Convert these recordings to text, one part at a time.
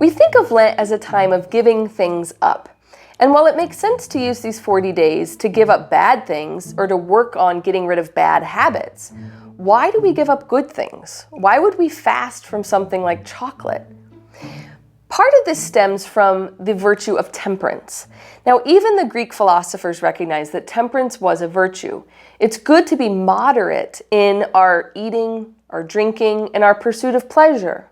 We think of Lent as a time of giving things up. And while it makes sense to use these 40 days to give up bad things or to work on getting rid of bad habits, why do we give up good things? Why would we fast from something like chocolate? Part of this stems from the virtue of temperance. Now, even the Greek philosophers recognized that temperance was a virtue. It's good to be moderate in our eating, our drinking, and our pursuit of pleasure.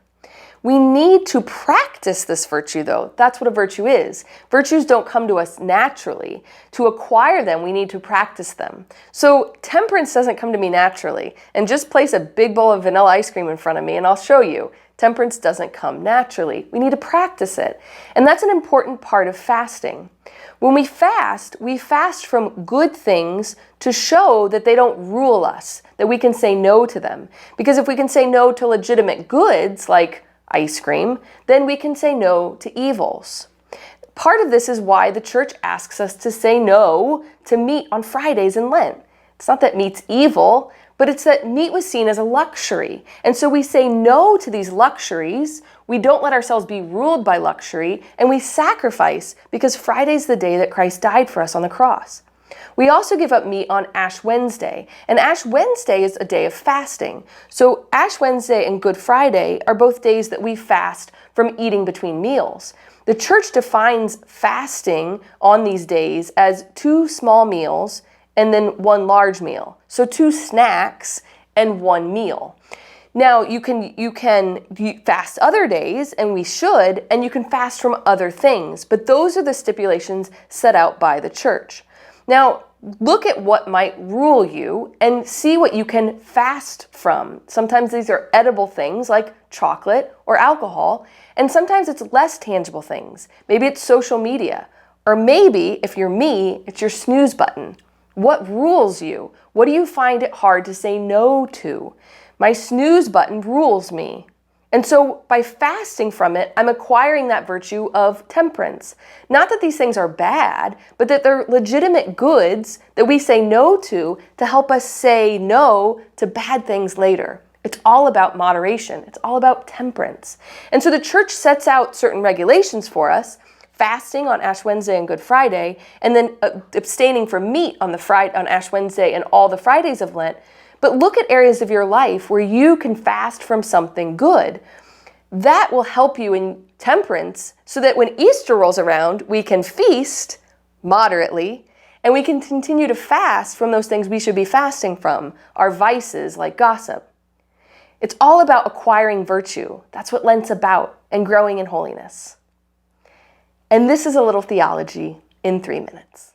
We need to practice this virtue, though. That's what a virtue is. Virtues don't come to us naturally. To acquire them, we need to practice them. So temperance doesn't come to me naturally. And just place a big bowl of vanilla ice cream in front of me and I'll show you. Temperance doesn't come naturally. We need to practice it. And that's an important part of fasting. When we fast from good things to show that they don't rule us, that we can say no to them. Because if we can say no to legitimate goods, like ice cream, then we can say no to evils. Part of this is why the church asks us to say no to meat on Fridays in Lent. It's not that meat's evil, but it's that meat was seen as a luxury. And so we say no to these luxuries, we don't let ourselves be ruled by luxury, and we sacrifice because Friday's the day that Christ died for us on the cross. We also give up meat on Ash Wednesday, and Ash Wednesday is a day of fasting. So Ash Wednesday and Good Friday are both days that we fast from eating between meals. The church defines fasting on these days as 2 small meals and then 1 large meal. So 2 snacks and 1 meal. Now, you can fast other days, and we should, and you can fast from other things, but those are the stipulations set out by the church. Now, look at what might rule you and see what you can fast from. Sometimes these are edible things like chocolate or alcohol, and sometimes it's less tangible things. Maybe it's social media, or maybe, if you're me, it's your snooze button. What rules you? What do you find it hard to say no to? My snooze button rules me. And so by fasting from it, I'm acquiring that virtue of temperance. Not that these things are bad, but that they're legitimate goods that we say no to help us say no to bad things later. It's all about moderation. It's all about temperance. And so the church sets out certain regulations for us, fasting on Ash Wednesday and Good Friday, and then abstaining from meat on Ash Wednesday and all the Fridays of Lent. But look at areas of your life where you can fast from something good. That will help you in temperance so that when Easter rolls around, we can feast moderately and we can continue to fast from those things we should be fasting from, our vices like gossip. It's all about acquiring virtue. That's what Lent's about, and growing in holiness. And this is a little theology in 3 minutes.